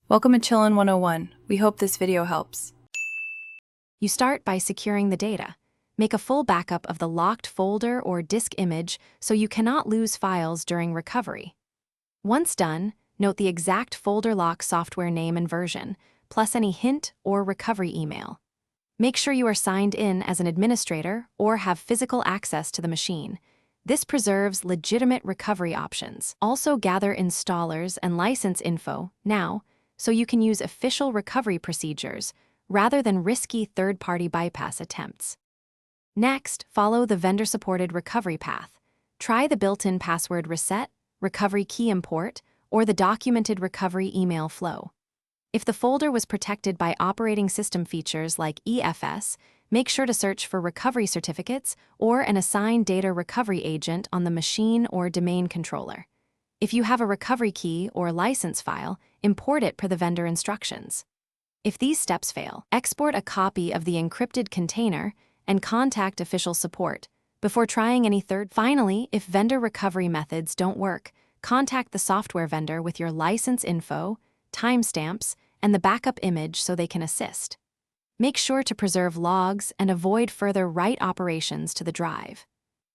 Welcome to Chillin' 101. We hope this video helps. You start by securing the data. Make a full backup of the locked folder or disk image so you cannot lose files during recovery. Once done, note the exact folder lock software name and version, plus any hint or recovery email. Make sure you are signed in as an administrator or have physical access to the machine. This preserves legitimate recovery options. Also gather installers and license info now, so you can use official recovery procedures rather than risky third-party bypass attempts. Next, follow the vendor-supported recovery path. Try the built-in password reset, recovery key import, or the documented recovery email flow. If the folder was protected by operating system features like EFS, make sure to search for recovery certificates or an assigned data recovery agent on the machine or domain controller. If you have a recovery key or license file, import it per the vendor instructions. If these steps fail, export a copy of the encrypted container and contact official support before trying any third. Finally, if vendor recovery methods don't work, contact the software vendor with your license info, timestamps, and the backup image so they can assist. Make sure to preserve logs and avoid further write operations to the drive.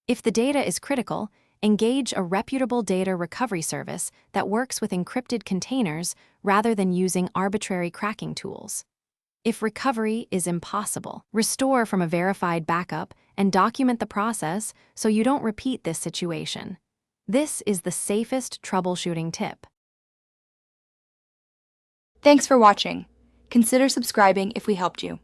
If the data is critical, engage a reputable data recovery service that works with encrypted containers rather than using arbitrary cracking tools. If recovery is impossible, restore from a verified backup and document the process so you don't repeat this situation. This is the safest troubleshooting tip. Thanks for watching. Consider subscribing if we helped you.